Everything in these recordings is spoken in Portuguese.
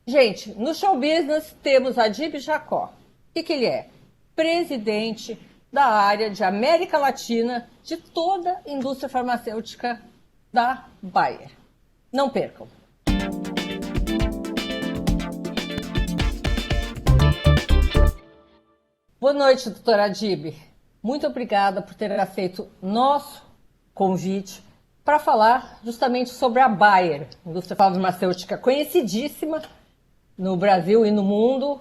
Gente, no show business temos Adib Jacó. O que ele é? Presidente da área de América Latina de toda a indústria farmacêutica da Bayer. Não percam. Boa noite, doutora Adib. Muito obrigada por ter aceito nosso convite para falar justamente sobre a Bayer, indústria farmacêutica conhecidíssima no Brasil e no mundo.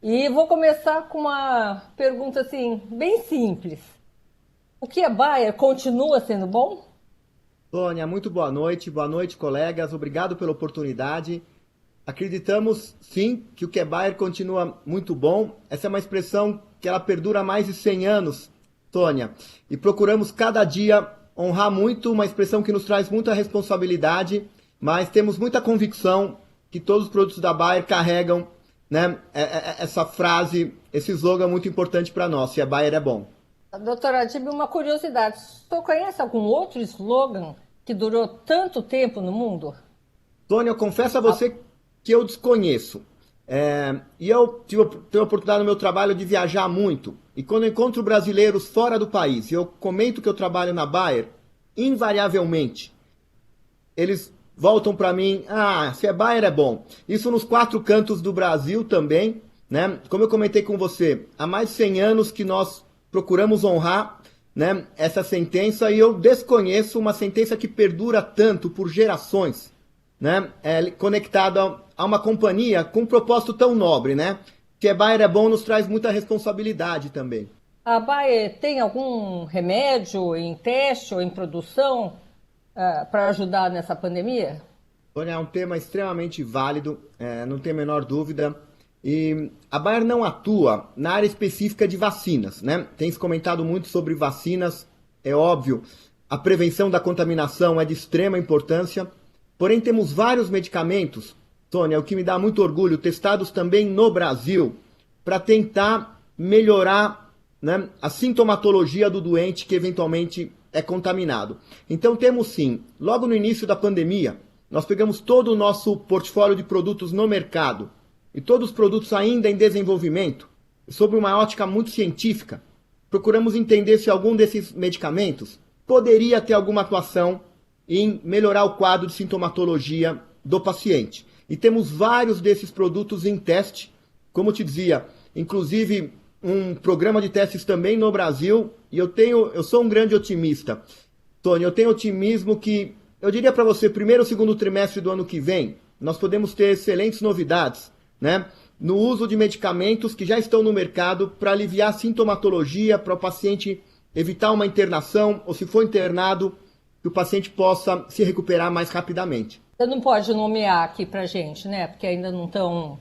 E vou começar com uma pergunta assim, bem simples. O que é Bayer continua sendo bom? Tônia, muito boa noite, colegas. Obrigado pela oportunidade. Acreditamos, sim, que o que é Bayer continua muito bom. Essa é uma expressão que ela perdura há mais de 100 anos, Tônia. E procuramos cada dia honrar muito uma expressão que nos traz muita responsabilidade, mas temos muita convicção que todos os produtos da Bayer carregam, né, essa frase, esse slogan muito importante para nós, se a Bayer é bom. Doutora Adib, uma curiosidade. O senhor conhece algum outro slogan que durou tanto tempo no mundo? Tônia, eu confesso a você que eu desconheço. E eu tenho a oportunidade no meu trabalho de viajar muito. E quando eu encontro brasileiros fora do país e eu comento que eu trabalho na Bayer, invariavelmente, eles voltam para mim, se é Bayer é bom. Isso nos quatro cantos do Brasil também, né? Como eu comentei com você, há mais de 100 anos que nós procuramos honrar, né, essa sentença e eu desconheço uma sentença que perdura tanto por gerações, né, conectada a uma companhia com um propósito tão nobre, né? Que é Bayer é bom nos traz muita responsabilidade também. A Bayer tem algum remédio em teste ou em produção para ajudar nessa pandemia? Tônia, é um tema extremamente válido, não tem a menor dúvida. E a Bayer não atua na área específica de vacinas, né? Tem se comentado muito sobre vacinas, é óbvio, a prevenção da contaminação é de extrema importância, porém temos vários medicamentos, Tônia, o que me dá muito orgulho, testados também no Brasil, para tentar melhorar, né, a sintomatologia do doente que eventualmente é contaminado. Então temos sim, logo no início da pandemia, nós pegamos todo o nosso portfólio de produtos no mercado, e todos os produtos ainda em desenvolvimento, sob uma ótica muito científica, procuramos entender se algum desses medicamentos poderia ter alguma atuação em melhorar o quadro de sintomatologia do paciente. E temos vários desses produtos em teste, como eu te dizia, inclusive um programa de testes também no Brasil, e eu sou um grande otimista. Tony, eu tenho otimismo que, eu diria para você, primeiro ou segundo trimestre do ano que vem, nós podemos ter excelentes novidades, né, no uso de medicamentos que já estão no mercado para aliviar a sintomatologia, para o paciente evitar uma internação, ou se for internado, que o paciente possa se recuperar mais rapidamente. Você não pode nomear aqui para gente, né? Porque ainda não estão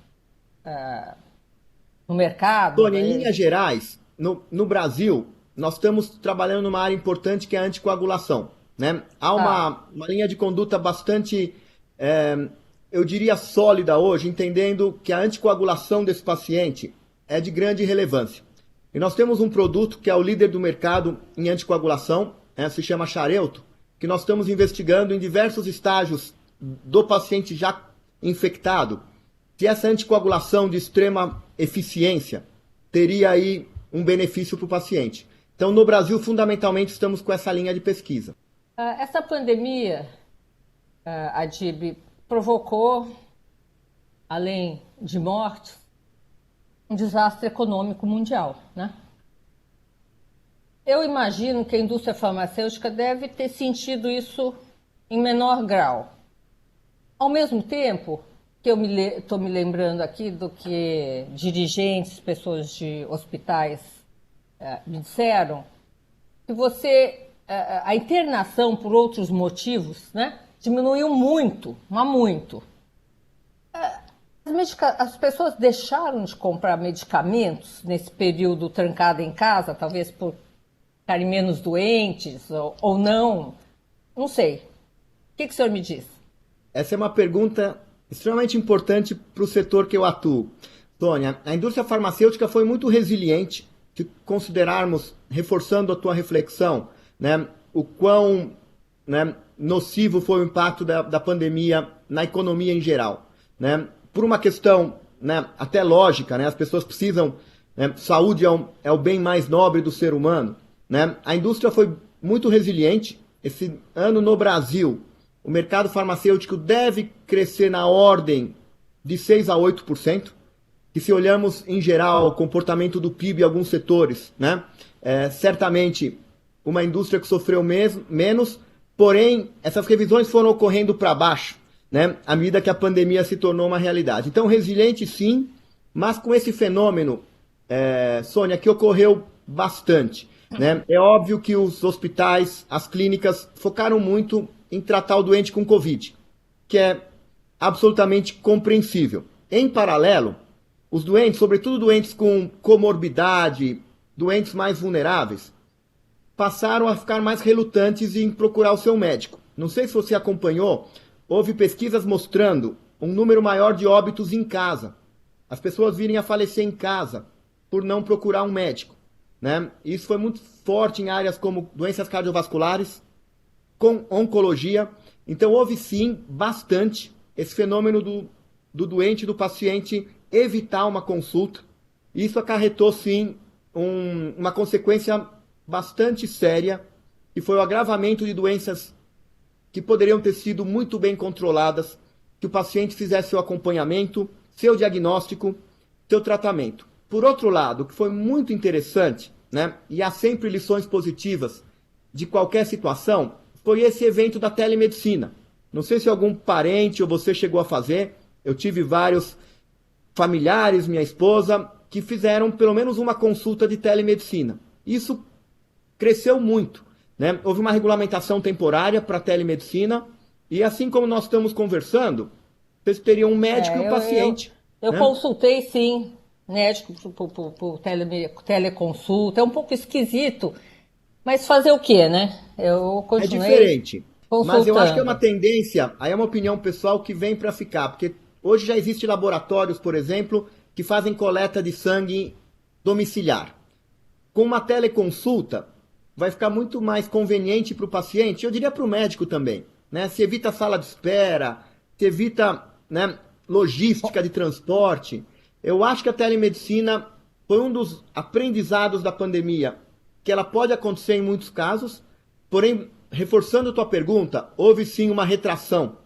no mercado. Tony, em linhas gerais, no Brasil, nós estamos trabalhando numa área importante que é a anticoagulação, né? Há uma linha de conduta bastante, eu diria, sólida hoje, entendendo que a anticoagulação desse paciente é de grande relevância. E nós temos um produto que é o líder do mercado em anticoagulação, se chama Xarelto, que nós estamos investigando em diversos estágios do paciente já infectado, se essa anticoagulação de extrema eficiência teria aí um benefício para o paciente. Então, no Brasil, fundamentalmente, estamos com essa linha de pesquisa. Essa pandemia, Adib, provocou, além de mortes, um desastre econômico mundial, né? Eu imagino que a indústria farmacêutica deve ter sentido isso em menor grau. Ao mesmo tempo que eu estou me lembrando aqui do que dirigentes, pessoas de hospitais me disseram, que a internação por outros motivos, né, diminuiu muito, mas muito. As pessoas deixaram de comprar medicamentos nesse período trancada em casa, talvez por ficarem menos doentes ou não sei. O que o senhor me diz? Essa é uma pergunta extremamente importante para o setor que eu atuo. Tônia, a indústria farmacêutica foi muito resiliente, se considerarmos, reforçando a tua reflexão, né, o quão, né, nocivo foi o impacto da pandemia na economia em geral, né? por uma questão, né, até lógica, né, as pessoas precisam, né, saúde é o bem mais nobre do ser humano, né, a indústria foi muito resiliente. Esse ano no Brasil, o mercado farmacêutico deve crescer na ordem de 6 a 8%, que se olhamos em geral o comportamento do PIB em alguns setores, né, certamente uma indústria que sofreu menos, porém essas revisões foram ocorrendo para baixo, né, à medida que a pandemia se tornou uma realidade. Então, resiliente sim, mas com esse fenômeno, Sônia, que ocorreu bastante. Né? É óbvio que os hospitais, as clínicas, focaram muito em tratar o doente com Covid, que é absolutamente compreensível. Em paralelo, os doentes, sobretudo doentes com comorbidade, doentes mais vulneráveis, passaram a ficar mais relutantes em procurar o seu médico. Não sei se você acompanhou, houve pesquisas mostrando um número maior de óbitos em casa. As pessoas virem a falecer em casa por não procurar um médico. Né? Isso foi muito forte em áreas como doenças cardiovasculares, com oncologia. Então houve sim bastante esse fenômeno do doente, do paciente evitar uma consulta. Isso acarretou sim uma consequência bastante séria, que foi o agravamento de doenças que poderiam ter sido muito bem controladas, que o paciente fizesse seu acompanhamento, seu diagnóstico, seu tratamento. Por outro lado, o que foi muito interessante, né, e há sempre lições positivas de qualquer situação, foi esse evento da telemedicina. Não sei se algum parente ou você chegou a fazer, eu tive vários familiares, minha esposa, que fizeram pelo menos uma consulta de telemedicina. Isso cresceu muito. Né? Houve uma regulamentação temporária para a telemedicina e assim como nós estamos conversando, vocês teriam um médico e um paciente. Eu né? consultei, sim, médico por teleconsulta. É um pouco esquisito, mas fazer o quê, né? Eu É continuei diferente, mas eu acho que é uma consultando. tendência, aí é uma opinião pessoal que vem para ficar, porque hoje já existem laboratórios, por exemplo, que fazem coleta de sangue domiciliar. Com uma teleconsulta, vai ficar muito mais conveniente para o paciente, eu diria para o médico também. Né? Se evita sala de espera, se evita, né, logística de transporte. Eu acho que a telemedicina foi um dos aprendizados da pandemia, que ela pode acontecer em muitos casos, porém, reforçando tua pergunta, houve sim uma retração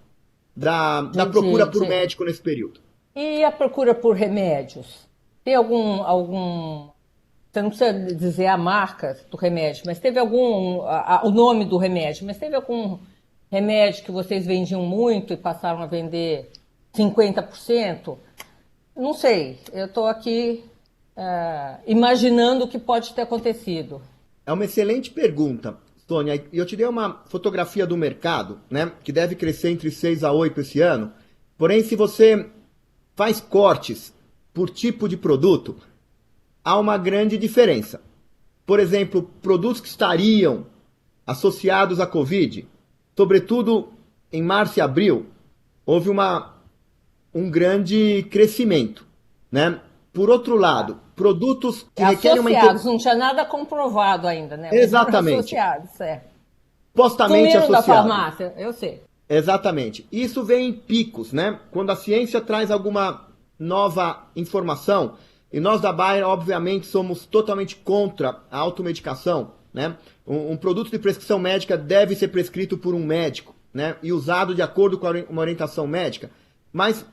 da De, procura de, por de- médico nesse período. E a procura por remédios? Tem algum. Você não precisa dizer a marca do remédio, mas teve o nome do remédio, mas teve algum remédio que vocês vendiam muito e passaram a vender 50%? Não sei, eu estou aqui imaginando o que pode ter acontecido. É uma excelente pergunta, Sônia. E eu te dei uma fotografia do mercado, né, que deve crescer entre 6 a 8 esse ano. Porém, se você faz cortes por tipo de produto, há uma grande diferença. Por exemplo, produtos que estariam associados à Covid, sobretudo em março e abril, houve um grande crescimento. Né? Por outro lado, produtos que requerem uma Associados, não tinha nada comprovado ainda, né? Mas foram Exatamente, associados, é. supostamente Sumiram da associado. farmácia, eu sei. Exatamente. Isso vem em picos, né? Quando a ciência traz alguma nova informação, e nós da Bayer, obviamente, somos totalmente contra a automedicação, né? Um produto de prescrição médica deve ser prescrito por um médico, né? E usado de acordo com uma orientação médica. Mas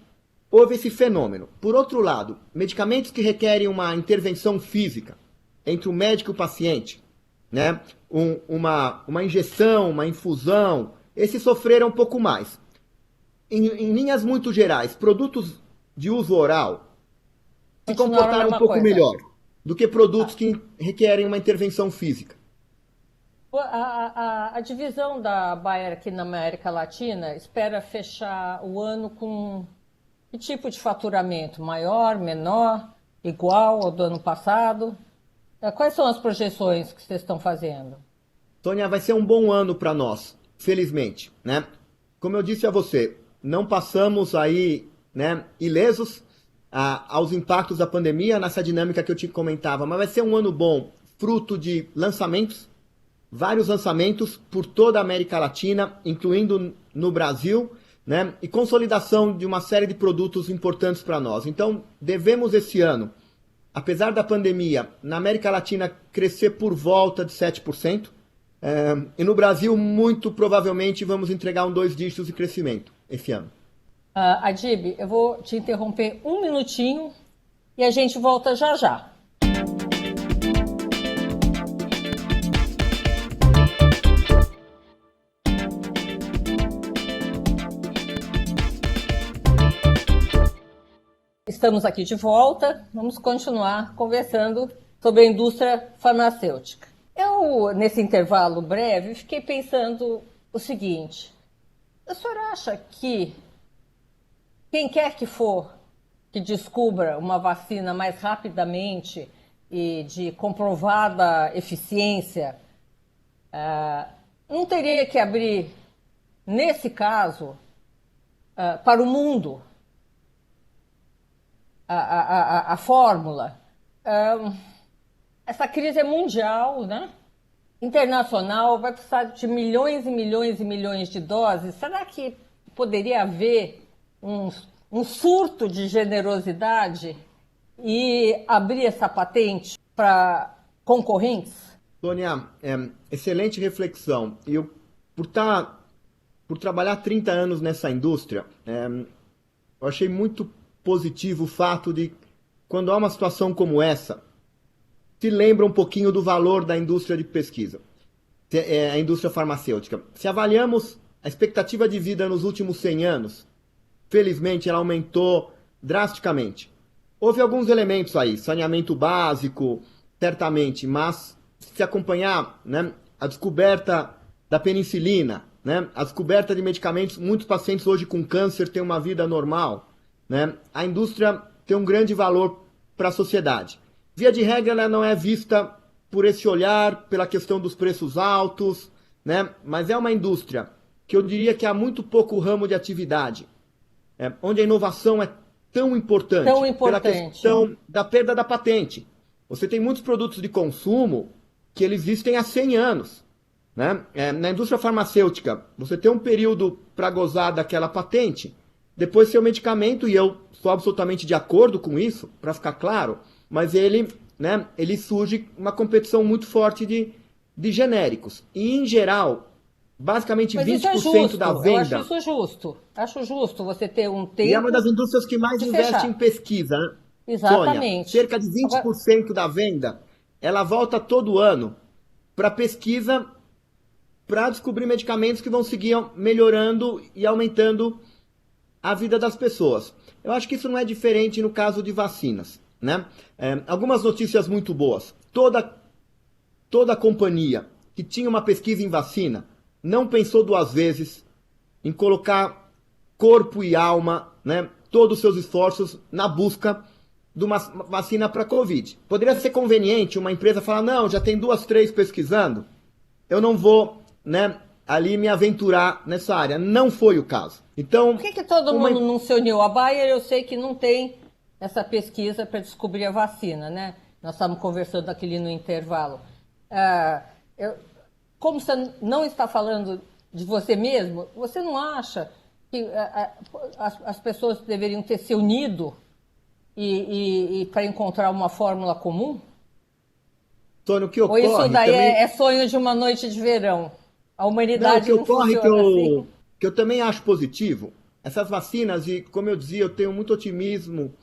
houve esse fenômeno. Por outro lado, medicamentos que requerem uma intervenção física entre o médico e o paciente, né? Uma injeção, uma infusão, esses sofreram um pouco mais. Em linhas muito gerais, produtos de uso oral se Continuaram a comportaram um mesma pouco coisa. melhor do que produtos que requerem uma intervenção física. A divisão da Bayer aqui na América Latina espera fechar o ano com que tipo de faturamento? Maior, menor, igual ao do ano passado? Quais são as projeções que vocês estão fazendo? Tônia, vai ser um bom ano para nós, felizmente, né? Como eu disse a você, não passamos aí, né, ilesos aos impactos da pandemia nessa dinâmica que eu te comentava, mas vai ser um ano bom, fruto de lançamentos, vários lançamentos por toda a América Latina, incluindo no Brasil, né? E consolidação de uma série de produtos importantes para nós. Então, devemos esse ano, apesar da pandemia, na América Latina crescer por volta de 7%, e no Brasil, muito provavelmente, vamos entregar 2 dígitos de crescimento esse ano. Adib, eu vou te interromper um minutinho e a gente volta já já. Estamos aqui de volta, vamos continuar conversando sobre a indústria farmacêutica. Eu, nesse intervalo breve, fiquei pensando o seguinte: o senhor acha que quem quer que for que descubra uma vacina mais rapidamente e de comprovada eficiência, não teria que abrir, nesse caso, para o mundo a fórmula? Essa crise é mundial, né? Internacional, vai precisar de milhões e milhões e milhões de doses. Será que poderia haver um surto de generosidade e abrir essa patente para concorrentes? Sônia, excelente reflexão. E eu, por trabalhar 30 anos nessa indústria, eu achei muito positivo o fato de, quando há uma situação como essa, se lembra um pouquinho do valor da indústria de pesquisa, a indústria farmacêutica. Se avaliamos a expectativa de vida nos últimos 100 anos, felizmente ela aumentou drasticamente. Houve alguns elementos aí, saneamento básico, certamente, mas se acompanhar, né, a descoberta da penicilina, né, a descoberta de medicamentos, muitos pacientes hoje com câncer têm uma vida normal, né, a indústria tem um grande valor para a sociedade. Via de regra, ela não é vista por esse olhar, pela questão dos preços altos, né, mas é uma indústria que eu diria que há muito pouco ramo de atividade, onde a inovação é tão importante, pela questão da perda da patente. Você tem muitos produtos de consumo que eles existem há 100 anos. Né? Na indústria farmacêutica, você tem um período para gozar daquela patente, depois seu medicamento, e eu sou absolutamente de acordo com isso, para ficar claro, mas ele surge uma competição muito forte de genéricos. E, em geral, basicamente mas 20% da venda... Eu acho isso justo. Acho justo você ter um tempo... E é uma das indústrias que mais investe em pesquisa. Né? Exatamente. Sônia, cerca de 20% da venda, ela volta todo ano para pesquisa, para descobrir medicamentos que vão seguir melhorando e aumentando a vida das pessoas. Eu acho que isso não é diferente no caso de vacinas. Né? Algumas notícias muito boas. Toda companhia que tinha uma pesquisa em vacina não pensou 2 vezes em colocar corpo e alma, né, todos os seus esforços na busca de uma vacina para Covid. Poderia ser conveniente uma empresa falar, não, já tem 2, 3 pesquisando, eu não vou, né, ali me aventurar nessa área. Não foi o caso. Então, por que todo mundo não se uniu? A Bayer, eu sei que não tem essa pesquisa para descobrir a vacina, né? Nós estávamos conversando aqui no intervalo. Como você não está falando de você mesmo, você não acha que as pessoas deveriam ter se unido e para encontrar uma fórmula comum? Tônio, o que ocorre... Ou isso daí também... é sonho de uma noite de verão? A humanidade não funciona assim? Que eu também acho positivo, essas vacinas, e como eu dizia, eu tenho muito otimismo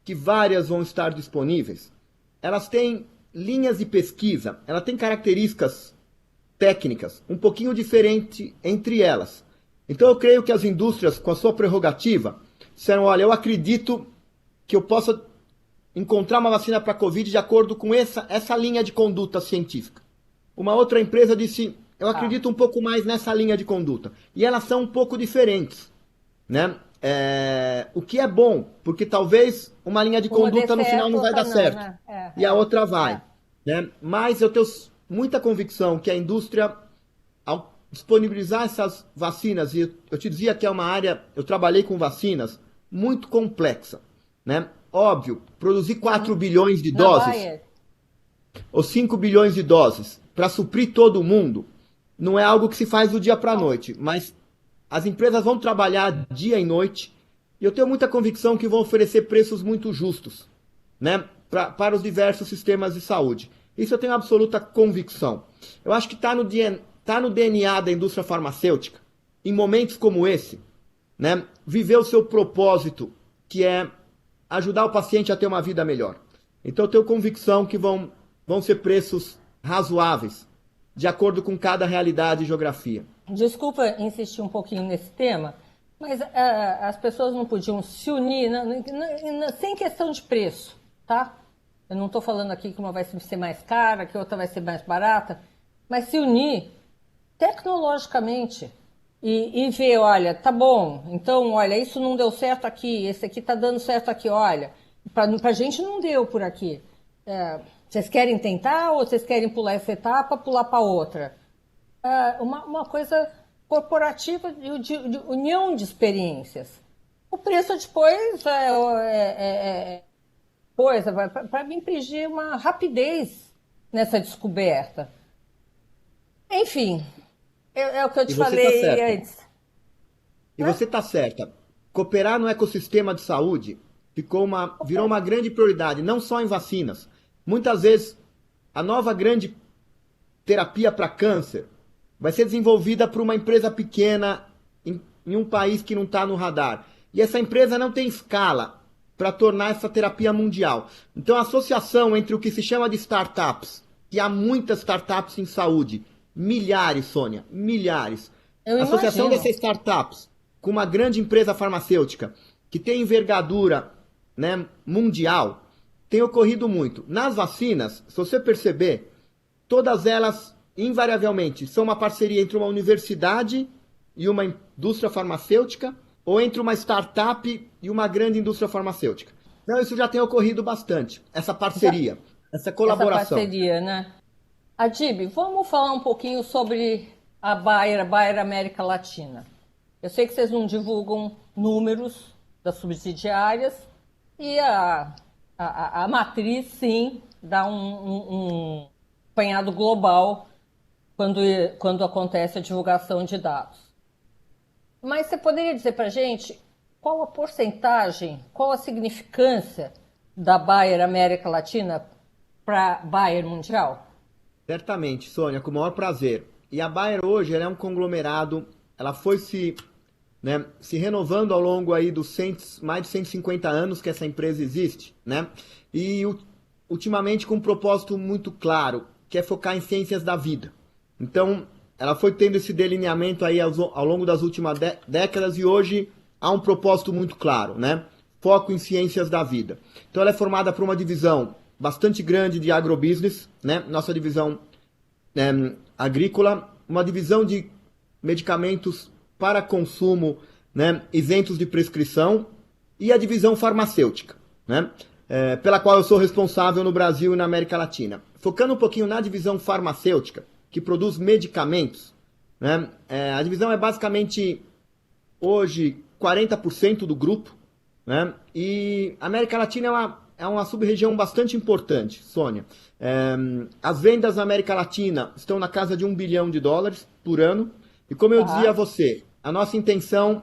que várias vão estar disponíveis. Elas têm linhas de pesquisa, elas têm características técnicas um pouquinho diferentes entre elas. Então eu creio que as indústrias, com a sua prerrogativa, disseram, olha, eu acredito que eu possa encontrar uma vacina para a Covid de acordo com essa linha de conduta científica. Uma outra empresa disse, eu acredito um pouco mais nessa linha de conduta. E elas são um pouco diferentes, né? O que é bom, porque talvez uma linha de conduta no final não vai dar certo, né? E a outra vai. Né? Mas eu tenho muita convicção que a indústria, ao disponibilizar essas vacinas, e eu te dizia que é uma área, eu trabalhei com vacinas, muito complexa. Né? Óbvio, produzir 4 bilhões de doses, ou 5 bilhões de doses, para suprir todo mundo, não é algo que se faz do dia para a noite, mas as empresas vão trabalhar dia e noite, e eu tenho muita convicção que vão oferecer preços muito justos, né, para os diversos sistemas de saúde. Isso eu tenho absoluta convicção. Eu acho que está no DNA da indústria farmacêutica, em momentos como esse, né, viver o seu propósito, que é ajudar o paciente a ter uma vida melhor. Então eu tenho convicção que vão ser preços razoáveis, de acordo com cada realidade e geografia. Desculpa insistir um pouquinho nesse tema, mas as pessoas não podiam se unir sem questão de preço, tá? Eu não estou falando aqui que uma vai ser mais cara, que outra vai ser mais barata, mas se unir tecnologicamente e ver, olha, tá bom, então, olha, isso não deu certo aqui, esse aqui tá dando certo aqui, olha, pra gente não deu por aqui. Vocês querem tentar ou vocês querem pular essa etapa, pular para outra? Uma coisa corporativa de união de experiências. O preço depois coisa para me impingir uma rapidez nessa descoberta. Enfim, é o que eu te E você está falei certa. antes. E você está certa. Cooperar no ecossistema de saúde virou uma grande prioridade, não só em vacinas. Muitas vezes, a nova grande terapia para câncer vai ser desenvolvida por uma empresa pequena em um país que não está no radar. E essa empresa não tem escala para tornar essa terapia mundial. Então, a associação entre o que se chama de startups, que há muitas startups em saúde, milhares, Sônia, milhares. Eu A associação imagino. dessas startups com uma grande empresa farmacêutica que tem envergadura, né, mundial, tem ocorrido muito. Nas vacinas, se você perceber, todas elas, invariavelmente, são uma parceria entre uma universidade e uma indústria farmacêutica, ou entre uma startup e uma grande indústria farmacêutica. Então, isso já tem ocorrido bastante, essa parceria, essa colaboração. Essa parceria, né? Adib, vamos falar um pouquinho sobre a Bayer América Latina. Eu sei que vocês não divulgam números das subsidiárias e a matriz, sim, dá um apanhado global quando acontece a divulgação de dados. Mas você poderia dizer para a gente qual a porcentagem, qual a significância da Bayer América Latina para a Bayer Mundial? Certamente, Sônia, com o maior prazer. E a Bayer hoje ela é um conglomerado, ela foi se renovando ao longo aí dos mais de 150 anos que essa empresa existe, né? E ultimamente com um propósito muito claro, que é focar em ciências da vida. Então, ela foi tendo esse delineamento aí ao longo das últimas décadas e hoje há um propósito muito claro, né? Foco em ciências da vida. Então, ela é formada por uma divisão bastante grande de agrobusiness, né? Nossa divisão agrícola, uma divisão de medicamentos para consumo, né, isentos de prescrição, e a divisão farmacêutica, né, pela qual eu sou responsável no Brasil e na América Latina. Focando um pouquinho na divisão farmacêutica, que produz medicamentos, né, a divisão é basicamente, hoje, 40% do grupo, né, e a América Latina é uma sub-região bastante importante, Sônia. As vendas na América Latina estão na casa de US$ 1 bilhão por ano, e como eu dizia a você, a nossa intenção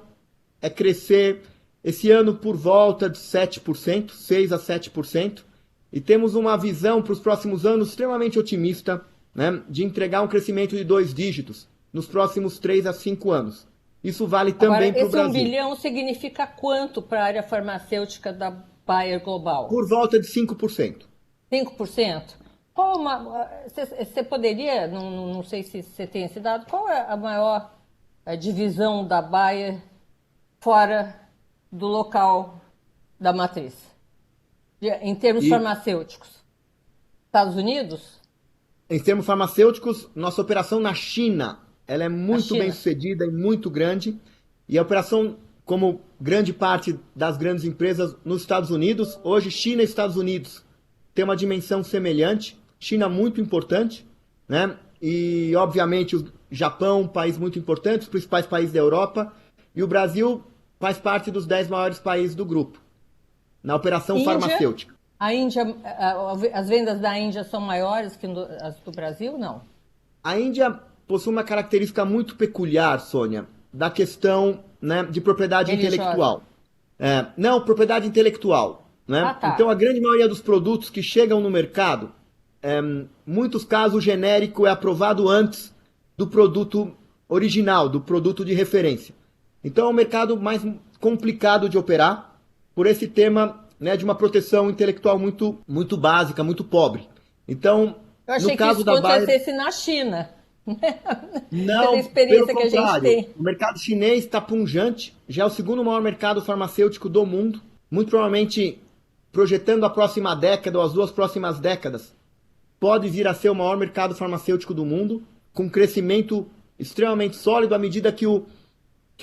é crescer esse ano por volta de 7%, 6 a 7%, e temos uma visão para os próximos anos extremamente otimista, né, de entregar um crescimento de 2 dígitos nos próximos 3 a 5 anos. Isso vale também para o Brasil. Esse 1 bilhão significa quanto para a área farmacêutica da Bayer Global? Por volta de 5%. 5%? Você poderia, não sei se você tem esse dado, qual é a maior divisão da Bayer fora do local da matriz, em termos farmacêuticos? Estados Unidos? Em termos farmacêuticos, nossa operação na China, ela é muito bem sucedida e muito grande, e a operação, como grande parte das grandes empresas nos Estados Unidos, hoje China e Estados Unidos tem uma dimensão semelhante, China muito importante, né? E obviamente o Japão, um país muito importante, os principais países da Europa, e o Brasil faz parte dos 10 maiores países do grupo, na operação farmacêutica. A Índia, as vendas da Índia são maiores que as do Brasil, não? A Índia possui uma característica muito peculiar, Sônia. da questão, né, de propriedade Religiosa. intelectual. Não, propriedade intelectual, Ah, né? Então, tá. a grande maioria dos produtos que chegam no mercado, muitos casos, o genérico é aprovado antes do produto original, do produto de referência. Então, é um mercado mais complicado de operar por esse tema, né, de uma proteção intelectual muito, muito básica, muito pobre. Então, Eu no achei que caso isso da Bayer, acontecesse na China, pela não, pelo experiência que a gente contrário. tem. O mercado chinês está pungente, já é o segundo maior mercado farmacêutico do mundo. Muito provavelmente, projetando a próxima década ou as duas próximas décadas, pode vir a ser o maior mercado farmacêutico do mundo, com crescimento extremamente sólido à medida que o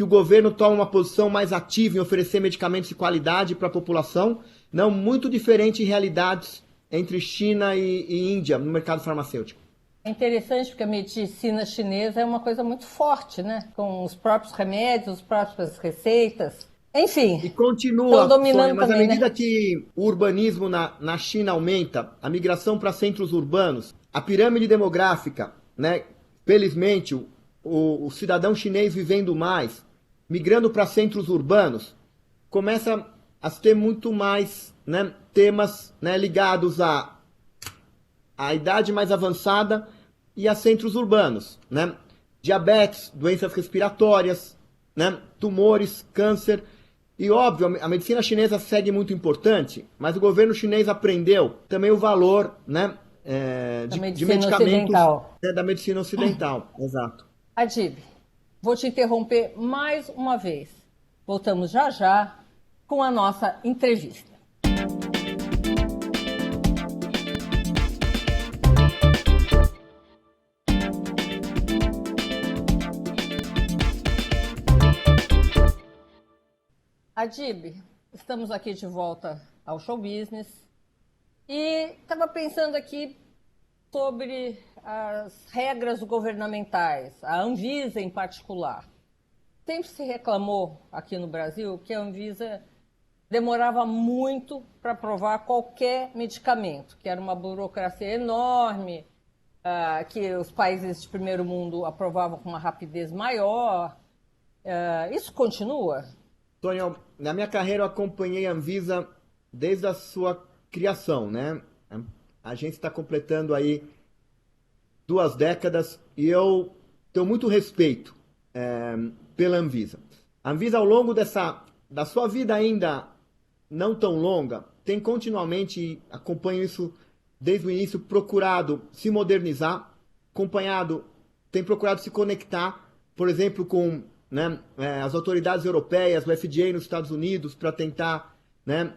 governo toma uma posição mais ativa em oferecer medicamentos de qualidade para a população, não muito diferente em realidades entre China e Índia no mercado farmacêutico. É interessante porque a medicina chinesa é uma coisa muito forte, né? Com os próprios remédios, as próprias receitas. Enfim, E estão continua, Sônia, dominando mas à também, né? medida que o urbanismo na China aumenta, a migração para centros urbanos, a pirâmide demográfica, né? Felizmente, o cidadão chinês vivendo mais, migrando para centros urbanos, começa a ter muito mais, né, temas, né, ligados à idade mais avançada e a centros urbanos, né? Diabetes, doenças respiratórias, né? Tumores, câncer. E óbvio, a medicina chinesa segue muito importante, mas o governo chinês aprendeu também o valor, né, Da de medicina medicamentos, ocidental. né, da medicina ocidental. Exato. Adib, vou te interromper mais uma vez. Voltamos já já com a nossa entrevista. Adib, estamos aqui de volta ao show business e estava pensando aqui sobre as regras governamentais, a Anvisa em particular. Sempre se reclamou aqui no Brasil que a Anvisa demorava muito para aprovar qualquer medicamento, que era uma burocracia enorme, que os países de primeiro mundo aprovavam com uma rapidez maior. Isso continua? Tony, na minha carreira eu acompanhei a Anvisa desde a sua criação, né? A agência está completando aí 2 décadas e eu tenho muito respeito pela Anvisa. A Anvisa, ao longo da sua vida ainda não tão longa, tem continuamente, acompanho isso desde o início, procurado se modernizar, acompanhado, tem procurado se conectar, por exemplo, com, né, as autoridades europeias, o FDA nos Estados Unidos, para tentar, né,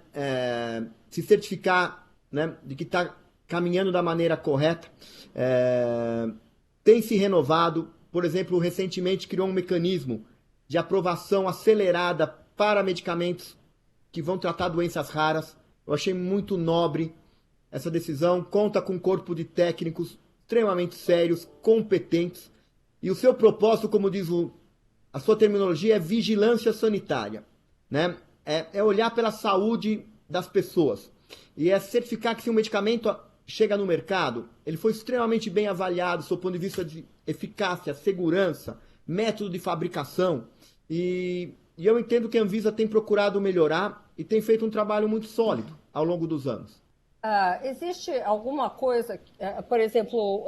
se certificar, né, de que está caminhando da maneira correta. Tem se renovado, por exemplo, recentemente criou um mecanismo de aprovação acelerada para medicamentos que vão tratar doenças raras. Eu achei muito nobre essa decisão. Conta com um corpo de técnicos extremamente sérios, competentes. E o seu propósito, como diz a sua terminologia, é vigilância sanitária. Né? É olhar pela saúde das pessoas. E é certificar que se um medicamento chega no mercado, ele foi extremamente bem avaliado, do ponto de vista de eficácia, segurança, método de fabricação. E eu entendo que a Anvisa tem procurado melhorar e tem feito um trabalho muito sólido ao longo dos anos. Existe alguma coisa, por exemplo,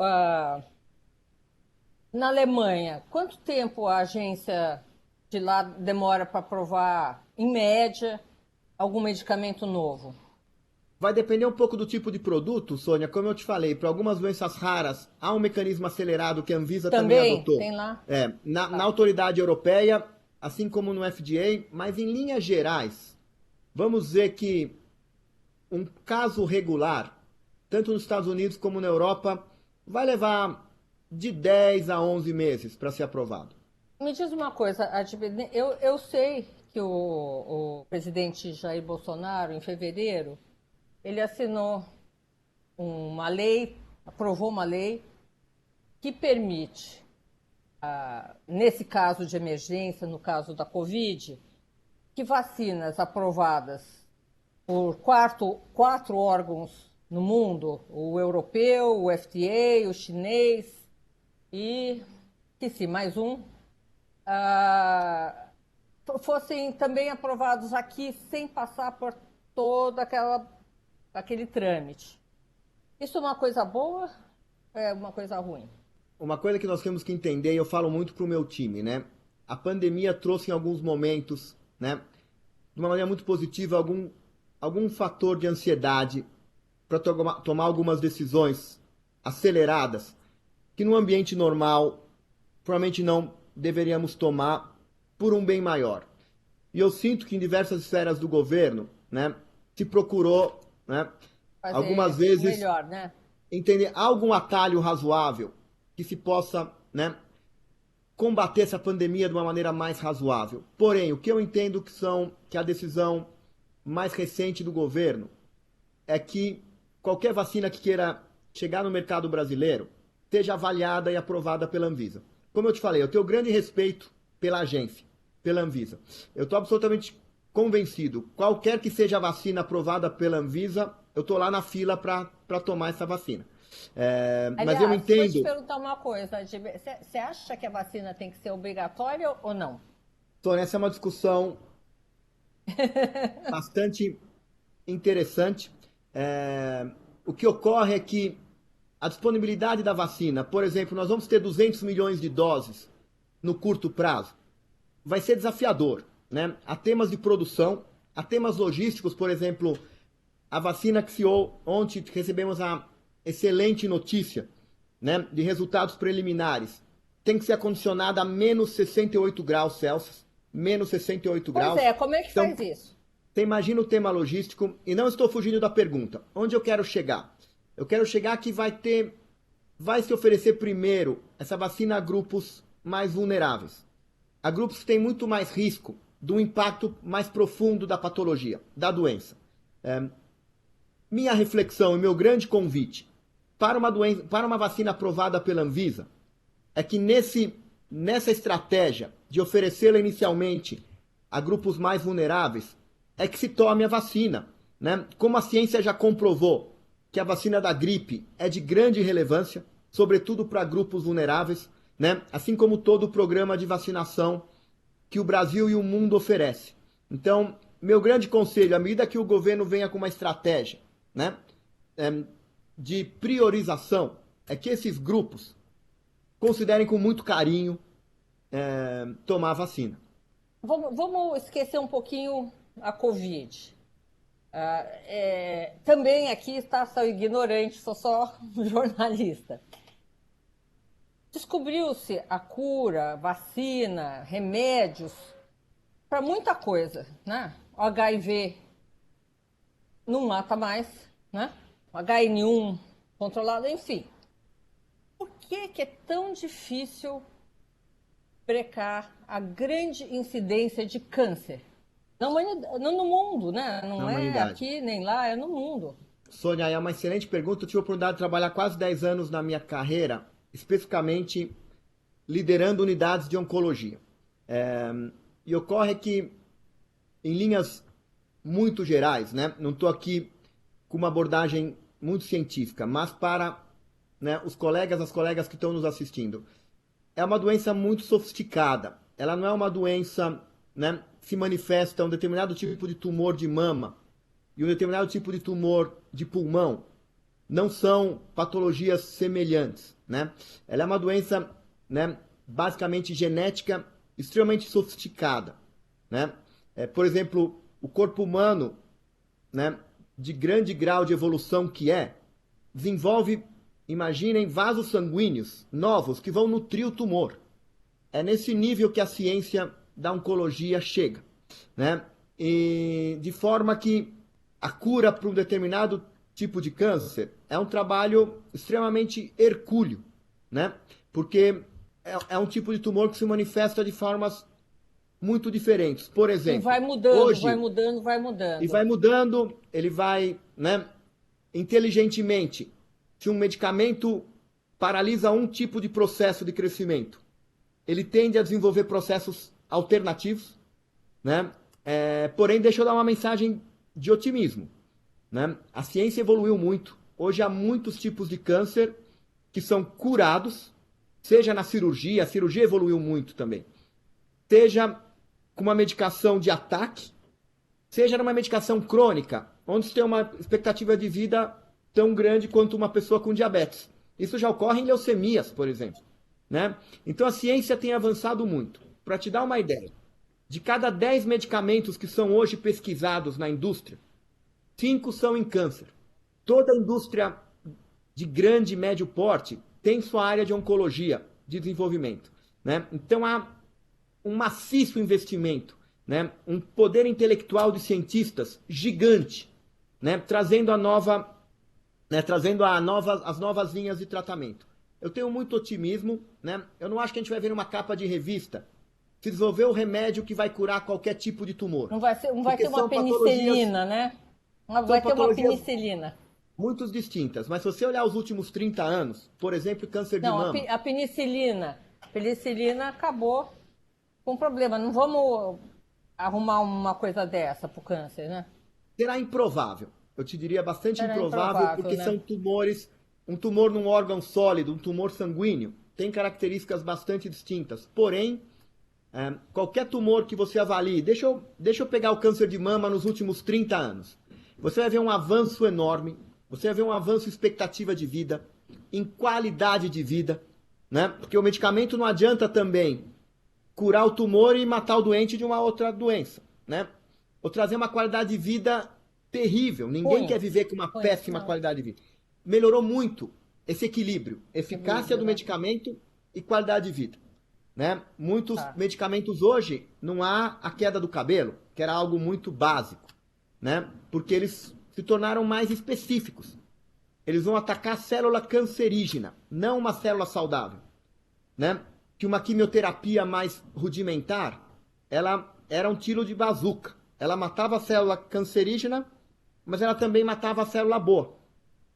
na Alemanha, quanto tempo a agência de lá demora para aprovar, em média, algum medicamento novo? Vai depender um pouco do tipo de produto, Sônia. Como eu te falei, para algumas doenças raras, há um mecanismo acelerado que a Anvisa também Também adotou. tem lá? Na Tá. autoridade europeia, assim como no FDA, mas em linhas gerais, vamos dizer que um caso regular, tanto nos Estados Unidos como na Europa, vai levar de 10 a 11 meses para ser aprovado. Me diz uma coisa, eu sei que o presidente Jair Bolsonaro, em fevereiro, ele assinou uma lei, aprovou uma lei que permite, nesse caso de emergência, no caso da Covid, que vacinas aprovadas por quatro órgãos no mundo, o europeu, o FDA, o chinês e, esqueci, mais um, ah, fossem também aprovados aqui sem passar por todo aquele trâmite. Isso é uma coisa boa ou é uma coisa ruim? Uma coisa que nós temos que entender, e eu falo muito para o meu time, né? A pandemia trouxe em alguns momentos, né, de uma maneira muito positiva, algum fator de ansiedade para tomar algumas decisões aceleradas que no ambiente normal provavelmente não deveríamos tomar por um bem maior. E eu sinto que em diversas esferas do governo, né, se procurou, né, algumas Fazer o vezes melhor, né? entender algum atalho razoável que se possa, né, combater essa pandemia de uma maneira mais razoável. Porém, o que eu entendo que a decisão mais recente do governo é que qualquer vacina que queira chegar no mercado brasileiro seja avaliada e aprovada pela Anvisa. Como eu te falei, eu tenho grande respeito pela agência, pela Anvisa. Eu estou absolutamente convencido, qualquer que seja a vacina aprovada pela Anvisa, eu estou lá na fila para tomar essa vacina. Mas eu Aliás, vou te entendo, perguntar uma coisa. Você acha que a vacina tem que ser obrigatória ou não? Tony, essa é uma discussão bastante interessante. O que ocorre é que a disponibilidade da vacina, por exemplo, nós vamos ter 200 milhões de doses no curto prazo, vai ser desafiador, né? Há temas de produção, há temas logísticos, por exemplo, a vacina que ontem recebemos a excelente notícia, né, de resultados preliminares, tem que ser acondicionada a menos 68 graus Celsius, menos 68 Pois graus. é, como é que Então, faz isso? você imagina o tema logístico, e não estou fugindo da pergunta. Onde eu quero chegar? Eu quero chegar que vai se oferecer primeiro essa vacina a grupos mais vulneráveis, a grupos que têm muito mais risco do impacto mais profundo da patologia, da doença. Minha reflexão e meu grande convite para uma vacina aprovada pela Anvisa é que nessa estratégia de oferecê-la inicialmente a grupos mais vulneráveis, é que se tome a vacina, né? Como a ciência já comprovou que a vacina da gripe é de grande relevância, sobretudo para grupos vulneráveis, né? Assim como todo o programa de vacinação que o Brasil e o mundo oferece. Então, meu grande conselho, à medida que o governo venha com uma estratégia, né, de priorização, é que esses grupos considerem com muito carinho tomar a vacina. Vamos esquecer um pouquinho a Covid. Também aqui está, sou ignorante, sou só jornalista. Descobriu-se a cura, vacina, remédios para muita coisa, né? O HIV não mata mais, né? O HN1 controlado, enfim. Por que é tão difícil brecar a grande incidência de câncer? Não no mundo, né? Na Não é humanidade. aqui nem lá, é no mundo. Sônia, é uma excelente pergunta. Eu tive a oportunidade de trabalhar quase 10 anos na minha carreira, especificamente liderando unidades de oncologia. E ocorre que, em linhas muito gerais, né, não estou aqui com uma abordagem muito científica, mas para, né, os colegas, as colegas que estão nos assistindo, é uma doença muito sofisticada. Ela não é uma doença, né, que se manifesta um determinado tipo de tumor de mama e um determinado tipo de tumor de pulmão. Não são patologias semelhantes, né? Ela é uma doença, né, basicamente genética, extremamente sofisticada, né? Por exemplo, o corpo humano, né, de grande grau de evolução que desenvolve, imaginem, vasos sanguíneos novos que vão nutrir o tumor. É nesse nível que a ciência da oncologia chega, né? E de forma que a cura para um determinado tipo de câncer é um trabalho extremamente hercúleo, né? Porque é um tipo de tumor que se manifesta de formas muito diferentes. Por E exemplo, vai mudando, vai hoje, mudando, vai e mudando. vai mudando, ele vai, né, inteligentemente. Se um medicamento paralisa um tipo de processo de crescimento, ele tende a desenvolver processos alternativos, né? Porém, deixa eu dar uma mensagem de otimismo, né? A ciência evoluiu muito. Hoje há muitos tipos de câncer que são curados, seja na cirurgia, a cirurgia evoluiu muito também. seja com uma medicação de ataque, seja numa medicação crônica, onde você tem uma expectativa de vida tão grande quanto uma pessoa com diabetes. Isso já ocorre em leucemias, por exemplo, né? Então a ciência tem avançado muito. Para te dar uma ideia, de cada 10 medicamentos que são hoje pesquisados na indústria, 5 são em câncer. Toda a indústria de grande e médio porte tem sua área de oncologia, de desenvolvimento, né? Então há um maciço investimento, né? Um poder intelectual de cientistas gigante, né? Trazendo as novas linhas de tratamento. Eu tenho muito otimismo, né? Eu não acho que a gente vai ver numa capa de revista se desenvolver o remédio que vai curar qualquer tipo de tumor. Não vai Porque ter uma são patologias, penicilina, né? Vai são ter uma patologias penicilina. muito distintas. Mas se você olhar os últimos 30 anos, por exemplo, câncer de Não, mama, a penicilina. A penicilina acabou com problema. Não vamos arrumar uma coisa dessa pro câncer, né? será improvável. Eu te diria bastante Será improvável, improvável, porque né? são tumores, um tumor num órgão sólido, um tumor sanguíneo, tem características bastante distintas. Porém, qualquer tumor que você avalie, deixa eu pegar o câncer de mama nos últimos 30 anos. Você vai ver um avanço enorme, você vai ver um avanço em expectativa de vida, em qualidade de vida, né? Porque o medicamento não adianta também curar o tumor e matar o doente de uma outra doença, né? Ou trazer uma qualidade de vida terrível. Ninguém Ruim. quer viver com uma Ruim, péssima não. qualidade de vida. Melhorou muito esse equilíbrio, eficácia Equilíbrio, do né? medicamento e qualidade de vida, né? Muitos Tá. medicamentos hoje não há a queda do cabelo, que era algo muito básico, né? Porque eles se tornaram mais específicos. Eles vão atacar a célula cancerígena, não uma célula saudável, né? Que uma quimioterapia mais rudimentar, ela era um tiro de bazuca. Ela matava a célula cancerígena, mas ela também matava a célula boa.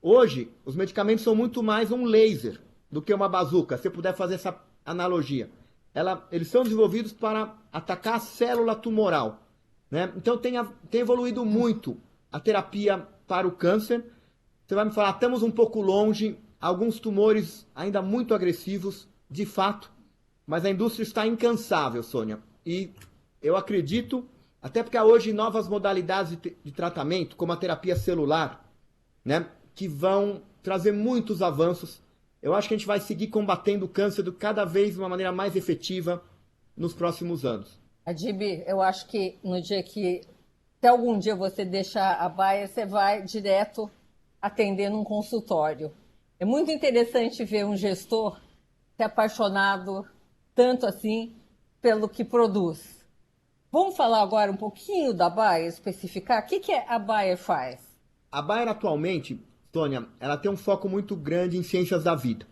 Hoje, os medicamentos são muito mais um laser do que uma bazuca, se eu puder fazer essa analogia. Eles são desenvolvidos para atacar a célula tumoral, né? Então tem evoluído muito a terapia para o câncer. Você vai me falar, estamos um pouco longe, alguns tumores ainda muito agressivos, de fato, mas a indústria está incansável, Sônia. E eu acredito, até porque há hoje novas modalidades de tratamento, como a terapia celular, né, que vão trazer muitos avanços. Eu acho que a gente vai seguir combatendo o câncer cada vez de uma maneira mais efetiva nos próximos anos. Adib, eu acho que no dia que, se algum dia você deixar a Bayer, você vai direto atender num consultório. É muito interessante ver um gestor se apaixonado tanto assim pelo que produz. Vamos falar agora um pouquinho da Bayer, especificar o que a Bayer faz? A Bayer atualmente, Sônia, ela tem um foco muito grande em ciências da vida,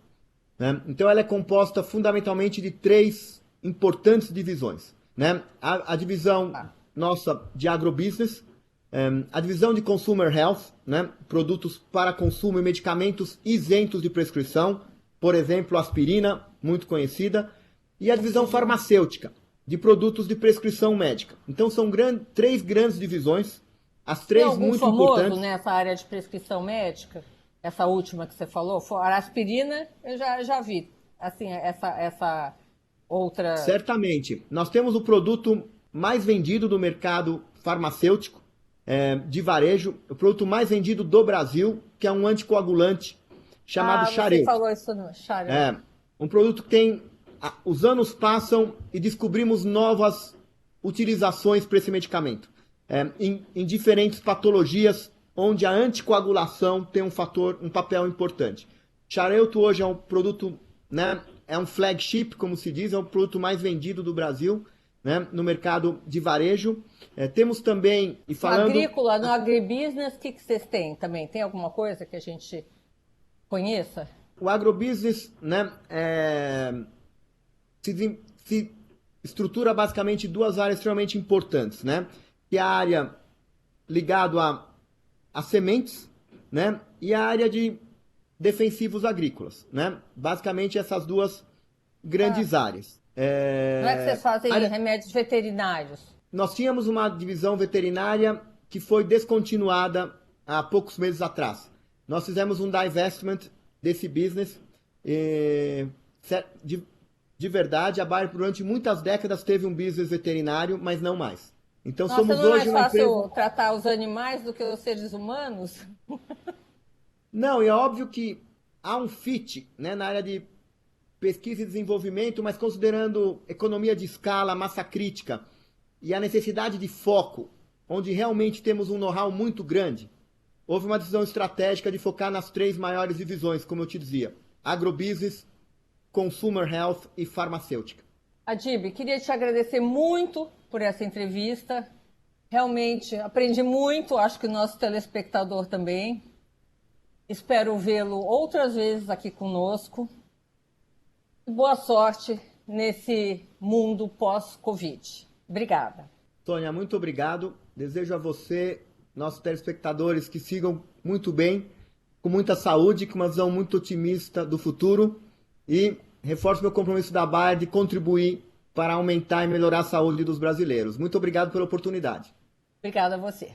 né? Então ela é composta fundamentalmente de 3 importantes divisões, né? A divisão nossa de agrobusiness, a divisão de consumer health, né? Produtos para consumo e medicamentos isentos de prescrição, por exemplo, aspirina, muito conhecida, e a divisão farmacêutica, de produtos de prescrição médica. Então são 3 grandes divisões, as 3 Tem algum muito famoso importantes. nessa área de prescrição médica? Essa última que você falou? A aspirina, eu já vi. Assim, essa outra... Certamente. Nós temos o produto mais vendido do mercado farmacêutico, de varejo, o produto mais vendido do Brasil, que é um anticoagulante chamado você Xarelto. falou isso no Xarelto. Um produto que tem... Os anos passam e descobrimos novas utilizações para esse medicamento. Em diferentes patologias onde a anticoagulação tem um papel importante. Xarelto hoje é um produto, né, é um flagship, como se diz, é o produto mais vendido do Brasil, né, no mercado de varejo. Temos também, e falando... No agrícola, no agribusiness, o que vocês têm também? Tem alguma coisa que a gente conheça? O agrobusiness, né, se estrutura basicamente em 2 áreas extremamente importantes, né? Que é a área ligada a sementes, né? E a área de defensivos agrícolas, né? Basicamente essas 2 grandes áreas. Não é que vocês fazem remédios veterinários? Nós tínhamos uma divisão veterinária que foi descontinuada há poucos meses atrás. Nós fizemos um divestment desse business De verdade, a Bayer durante muitas décadas teve um business veterinário, mas não mais. Então Nossa, somos não é mais hoje uma fácil empresa... tratar os animais do que os seres humanos? Não, e é óbvio que há um fit, né, na área de pesquisa e desenvolvimento, mas considerando economia de escala, massa crítica e a necessidade de foco, onde realmente temos um know-how muito grande, houve uma decisão estratégica de focar nas três maiores divisões, como eu te dizia: agrobusiness, consumer health e farmacêutica. Adib, queria te agradecer muito por essa entrevista. Realmente aprendi muito, acho que o nosso telespectador também. Espero vê-lo outras vezes aqui conosco. Boa sorte nesse mundo pós-Covid. Obrigada. Tônia, muito obrigado. Desejo a você, nossos telespectadores, que sigam muito bem, com muita saúde, com uma visão muito otimista do futuro e reforço meu compromisso da Bayer de contribuir para aumentar e melhorar a saúde dos brasileiros. Muito obrigado pela oportunidade. Obrigada a você.